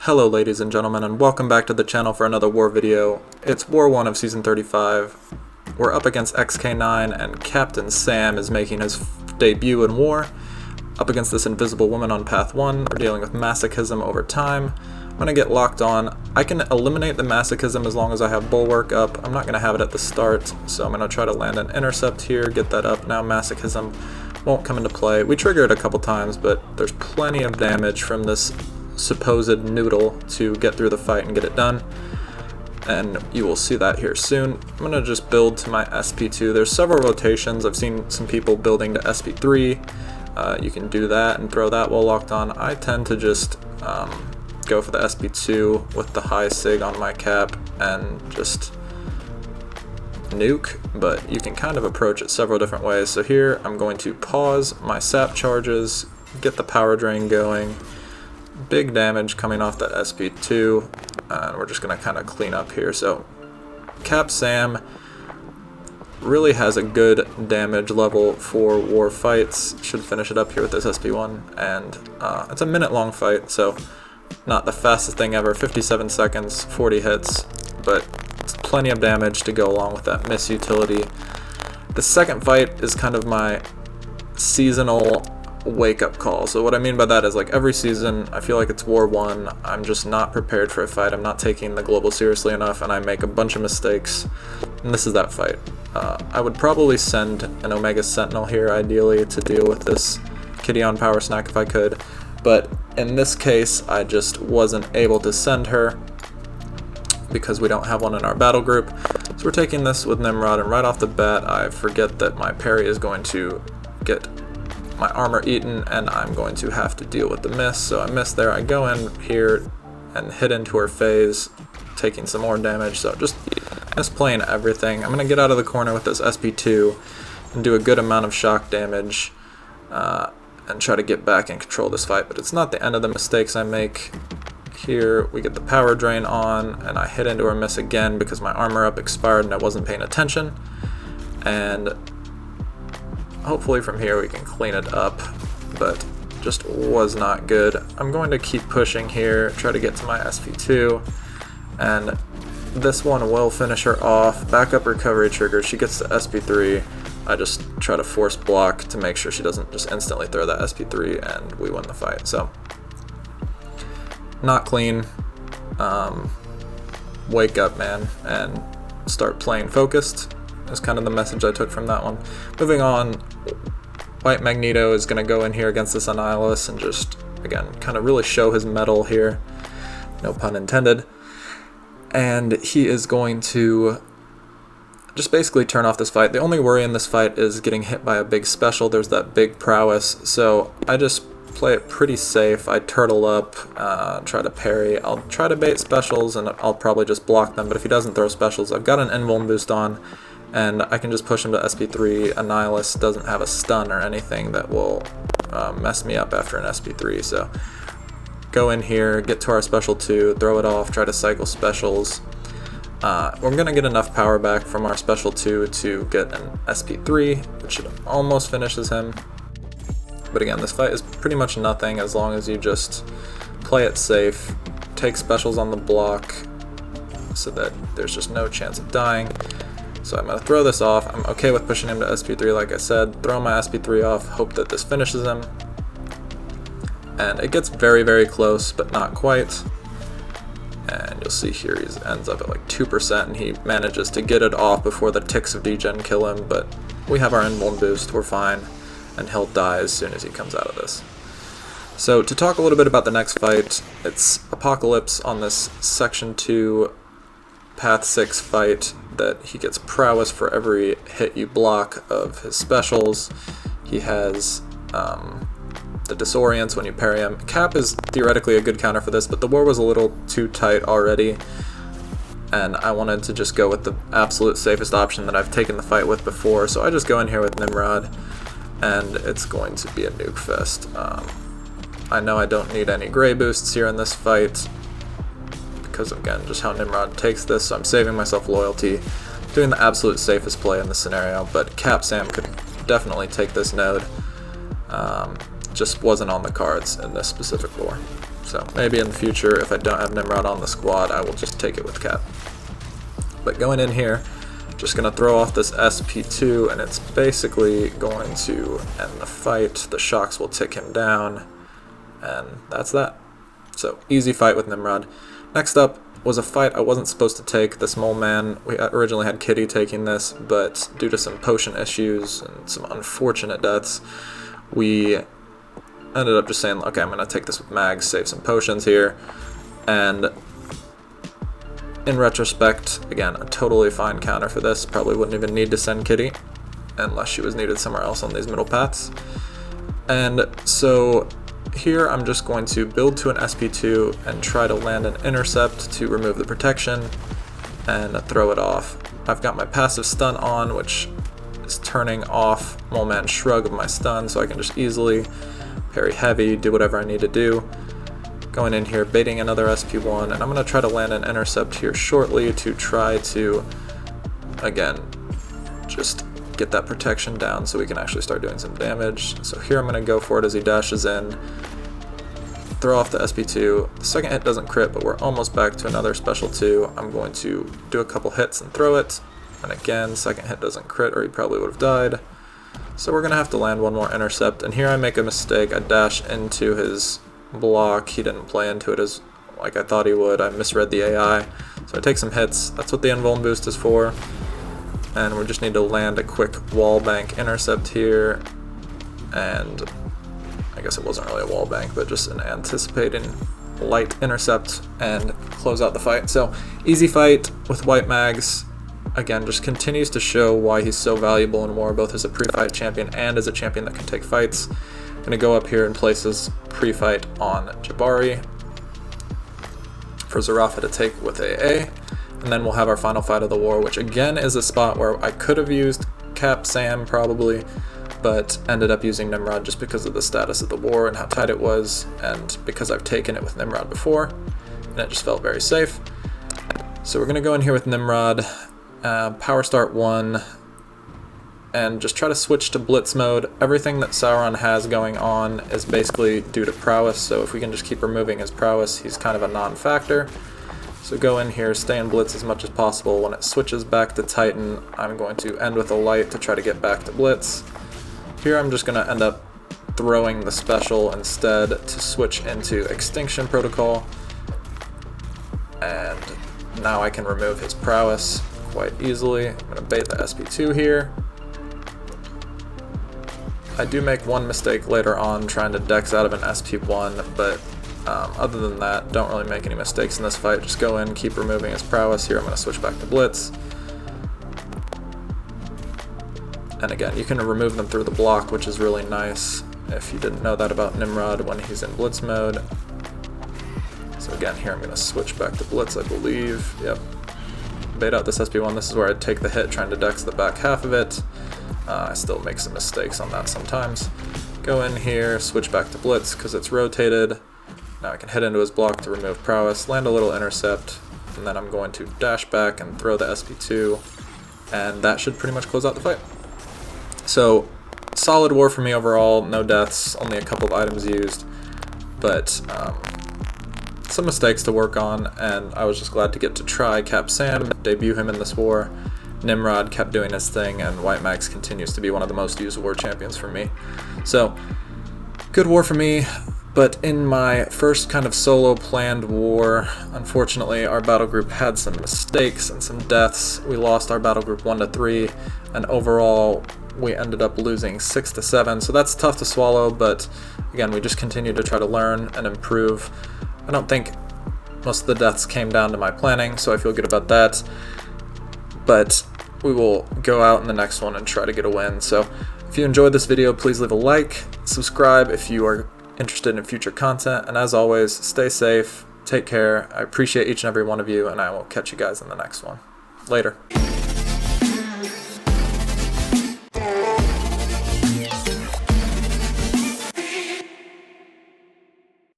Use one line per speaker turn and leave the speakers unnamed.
Hello ladies and gentlemen, and welcome back to the channel for another war video. It's War 1 of Season 35. We're up against XK9 and Captain Sam is making his debut in war. Up against this invisible woman on Path 1, we're dealing with masochism over time. When I get locked on, I can eliminate the masochism as long as I have Bulwark up. I'm not going to have it at the start, so I'm going to try to land an intercept here, get that up. Now masochism won't come into play. We trigger it a couple times, but there's plenty of damage from this supposed noodle to get through the fight and get it done, and you will see that here soon. I'm going to just build to my SP2. There's several rotations. I've seen some people building to SP3. You can do that and throw that while locked on. I tend to just go for the SP2 with the high sig on my cap and just nuke, but you can kind of approach it several different ways. So here I'm going to pause my sap charges, get the power drain going. Big damage coming off that SP2, and we're just going to kind of clean up here. So Cap Sam really has a good damage level for war fights. Should finish it up here with this SP1, and it's a minute-long fight, so not the fastest thing ever. 57 seconds, 40 hits, but it's plenty of damage to go along with that miss utility. The second fight is kind of my seasonal wake-up call. So what I mean by that is, like, every season I feel like it's War 1, I'm just not prepared for a fight, I'm not taking the global seriously enough, and I make a bunch of mistakes, and this is that fight. I would probably send an Omega Sentinel here ideally to deal with this Kitty on Power Snack if I could, but in this case I just wasn't able to send her because we don't have one in our battle group. So we're taking this with Nimrod, and right off the bat I forget that my parry is going to get my armor eaten, and I'm going to have to deal with the miss. So I miss there. I go in here and hit into her phase, taking some more damage. So just misplaying everything. I'm going to get out of the corner with this SP2 and do a good amount of shock damage and try to get back and control this fight. But it's not the end of the mistakes I make. Here we get the power drain on, and I hit into her miss again because my armor up expired and I wasn't paying attention. And hopefully from here we can clean it up, but just was not good. I'm going to keep pushing here, try to get to my SP2, and this one will finish her off. Backup recovery trigger, she gets to SP3. I just try to force block to make sure she doesn't just instantly throw that SP3, and we win the fight. So, not clean. Wake up, man, and start playing focused. Is kind of the message I took from that one. Moving on, White Magneto is going to go in here against this Annihilus and just, again, kind of really show his mettle here. No pun intended. And he is going to just basically turn off this fight. The only worry in this fight is getting hit by a big special. There's that big prowess. So I just play it pretty safe. I turtle up, try to parry. I'll try to bait specials, and I'll probably just block them. But if he doesn't throw specials, I've got an invuln boost on, and I can just push him to SP3. Annihilus doesn't have a stun or anything that will mess me up after an SP3, so go in here, get to our special 2, throw it off, try to cycle specials. We're going to get enough power back from our special 2 to get an SP3, which almost finishes him. But again, this fight is pretty much nothing as long as you just play it safe, take specials on the block so that there's just no chance of dying. So I'm going to throw this off. I'm okay with pushing him to SP3 like I said. Throw my SP3 off, hope that this finishes him. And it gets very, very close, but not quite. And you'll see here he ends up at like 2%, and he manages to get it off before the ticks of degen kill him. But we have our invuln boost, we're fine, and he'll die as soon as he comes out of this. So to talk a little bit about the next fight, it's Apocalypse on this Section 2 Path 6 fight that he gets prowess for every hit you block of his specials. He has the disorients when you parry him. Cap is theoretically a good counter for this, but the war was a little too tight already, and I wanted to just go with the absolute safest option that I've taken the fight with before, so I just go in here with Nimrod, and it's going to be a nuke fest. I know I don't need any gray boosts here in this fight, because again, just how Nimrod takes this, so I'm saving myself loyalty, doing the absolute safest play in this scenario, but Cap Sam could definitely take this node. Just wasn't on the cards in this specific war. So maybe in the future, if I don't have Nimrod on the squad, I will just take it with Cap. But going in here, just going to throw off this SP2, and it's basically going to end the fight. The shocks will tick him down, and that's that. So easy fight with Nimrod. Next up was a fight I wasn't supposed to take, this Moleman. We originally had Kitty taking this, but due to some potion issues and some unfortunate deaths, we ended up just saying, okay, I'm going to take this with Mags, save some potions here. And in retrospect, again, a totally fine counter for this. Probably wouldn't even need to send Kitty unless she was needed somewhere else on these middle paths. And so here I'm just going to build to an SP2 and try to land an intercept to remove the protection and throw it off. I've got my passive stun on, which is turning off Moleman's shrug of my stun, so I can just easily parry heavy, do whatever I need to do. Going in here, baiting another SP1, and I'm going to try to land an intercept here shortly to try to, again, just get that protection down so we can actually start doing some damage. So here I'm going to go for it as he dashes in, throw off the SP2. The second hit doesn't crit, but we're almost back to another special 2. I'm going to do a couple hits and throw it, and again, second hit doesn't crit or he probably would have died. So we're going to have to land one more intercept, and here I make a mistake. I dash into his block. He didn't play into it as like I thought he would. I misread the AI, so I take some hits. That's what the invuln boost is for. And we just need to land a quick wall bank intercept here, and I guess it wasn't really a wall bank, but just an anticipating light intercept and close out the fight. So easy fight with White Mags. Again, just continues to show why he's so valuable in war, both as a pre-fight champion and as a champion that can take fights. I'm going to go up here and place his pre-fight on Jabari for Zarafa to take with AA. And then we'll have our final fight of the war, which again is a spot where I could have used Cap Sam probably, but ended up using Nimrod just because of the status of the war and how tight it was, and because I've taken it with Nimrod before, and it just felt very safe. So we're going to go in here with Nimrod, power start 1, and just try to switch to blitz mode. Everything that Sauron has going on is basically due to prowess, so if we can just keep removing his prowess, he's kind of a non-factor. So go in here, stay in blitz as much as possible. When it switches back to Titan, I'm going to end with a light to try to get back to blitz. Here I'm just going to end up throwing the special instead to switch into Extinction Protocol. And now I can remove his prowess quite easily. I'm going to bait the SP2 here. I do make one mistake later on trying to dex out of an SP1, but other than that, don't really make any mistakes in this fight. Just go in, keep removing his prowess. Here I'm going to switch back to blitz. And again, you can remove them through the block, which is really nice if you didn't know that about Nimrod when he's in blitz mode. So again, here I'm going to switch back to blitz, I believe. Yep. Bait out this SP1. This is where I take the hit trying to dex the back half of it. I still make some mistakes on that sometimes. Go in here, switch back to blitz because it's rotated. Now I can hit into his block to remove prowess, land a little intercept, and then I'm going to dash back and throw the SP2, and that should pretty much close out the fight. So, solid war for me overall, no deaths, only a couple of items used, but some mistakes to work on, and I was just glad to get to try Cap Sam, debut him in this war. Nimrod kept doing his thing, and White Mags continues to be one of the most used war champions for me. So, good war for me, but in my first kind of solo planned war, unfortunately our battle group had some mistakes and some deaths. We lost our battle group 1-3, and overall we ended up losing 6-7, so that's tough to swallow, but again, we just continue to try to learn and improve. I don't think most of the deaths came down to my planning, so I feel good about that, but we will go out in the next one and try to get a win. So if you enjoyed this video, please leave a like, subscribe if you are interested in future content, and as always, stay safe, take care. I appreciate each and every one of you, and I will catch you guys in the next one. Later.